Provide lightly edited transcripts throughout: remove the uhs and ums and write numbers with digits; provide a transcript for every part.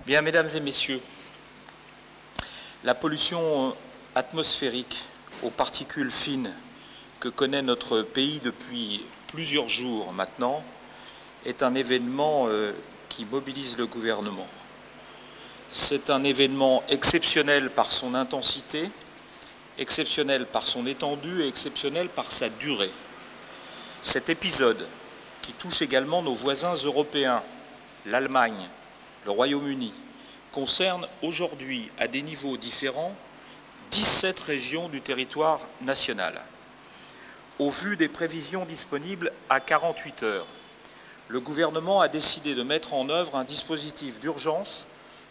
Bien, mesdames et messieurs, la pollution atmosphérique aux particules fines que connaît notre pays depuis plusieurs jours maintenant est un événement qui mobilise le gouvernement. C'est un événement exceptionnel par son intensité, exceptionnel par son étendue et exceptionnel par sa durée. Cet épisode, qui touche également nos voisins européens, l'Allemagne, le Royaume-Uni, concerne aujourd'hui, à des niveaux différents, 17 régions du territoire national. Au vu des prévisions disponibles à 48 heures, le gouvernement a décidé de mettre en œuvre un dispositif d'urgence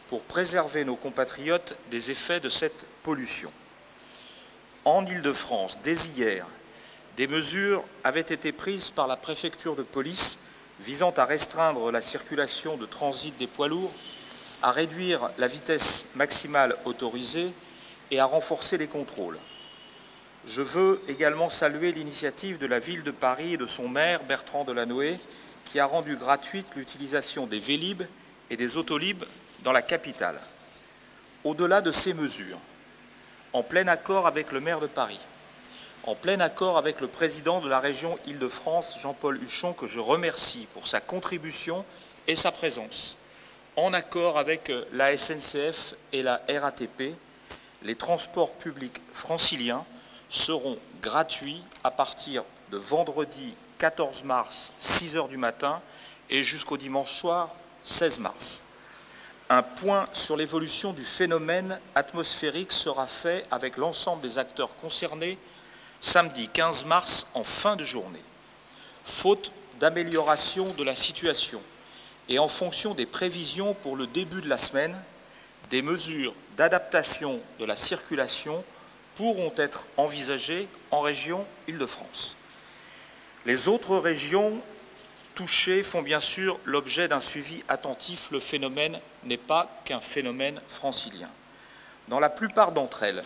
pour préserver nos compatriotes des effets de cette pollution. En Île-de-France, dès hier, des mesures avaient été prises par la préfecture de police visant à restreindre la circulation de transit des poids lourds, à réduire la vitesse maximale autorisée et à renforcer les contrôles. Je veux également saluer l'initiative de la ville de Paris et de son maire, Bertrand Delanoë, qui a rendu gratuite l'utilisation des Vélib et des Autolib dans la capitale. Au-delà de ces mesures, en plein accord avec le maire de Paris, en plein accord avec le président de la région Île-de-France, Jean-Paul Huchon, que je remercie pour sa contribution et sa présence, en accord avec la SNCF et la RATP, les transports publics franciliens seront gratuits à partir de vendredi 14 mars, 6 h du matin, et jusqu'au dimanche soir, 16 mars. Un point sur l'évolution du phénomène atmosphérique sera fait avec l'ensemble des acteurs concernés samedi 15 mars en fin de journée. Faute d'amélioration de la situation et en fonction des prévisions pour le début de la semaine, des mesures d'adaptation de la circulation pourront être envisagées en région Île-de-France. Les autres régions touchées font bien sûr l'objet d'un suivi attentif. Le phénomène n'est pas qu'un phénomène francilien. Dans la plupart d'entre elles,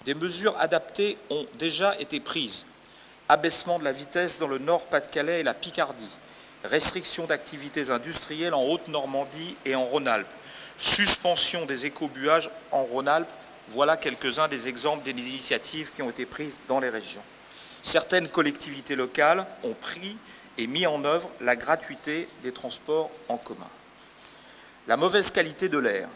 des mesures adaptées ont déjà été prises. Abaissement de la vitesse dans le Nord-Pas-de-Calais et la Picardie, restriction d'activités industrielles en Haute-Normandie et en Rhône-Alpes, suspension des écobuages en Rhône-Alpes, voilà quelques-uns des exemples des initiatives qui ont été prises dans les régions. Certaines collectivités locales ont pris et mis en œuvre la gratuité des transports en commun. La mauvaise qualité de l'air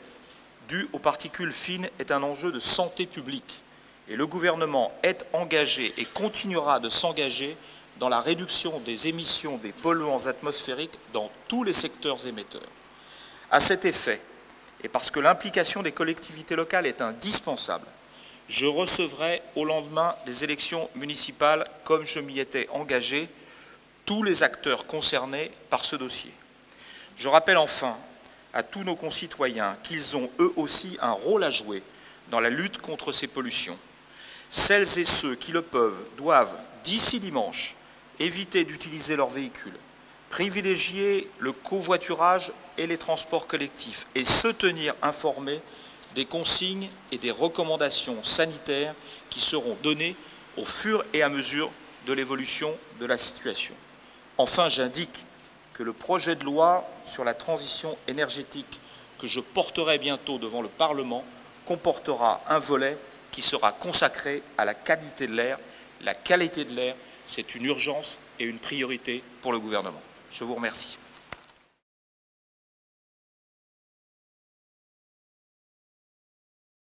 due aux particules fines est un enjeu de santé publique et le gouvernement est engagé et continuera de s'engager dans la réduction des émissions des polluants atmosphériques dans tous les secteurs émetteurs. À cet effet, et parce que l'implication des collectivités locales est indispensable, je recevrai au lendemain des élections municipales, comme je m'y étais engagé, tous les acteurs concernés par ce dossier. Je rappelle enfin à tous nos concitoyens qu'ils ont eux aussi un rôle à jouer dans la lutte contre ces pollutions. Celles et ceux qui le peuvent doivent, d'ici dimanche, éviter d'utiliser leur véhicule, privilégier le covoiturage et les transports collectifs et se tenir informés des consignes et des recommandations sanitaires qui seront données au fur et à mesure de l'évolution de la situation. Enfin, j'indique que le projet de loi sur la transition énergétique que je porterai bientôt devant le Parlement comportera un volet qui sera consacré à la qualité de l'air. La qualité de l'air, c'est une urgence et une priorité pour le gouvernement. Je vous remercie.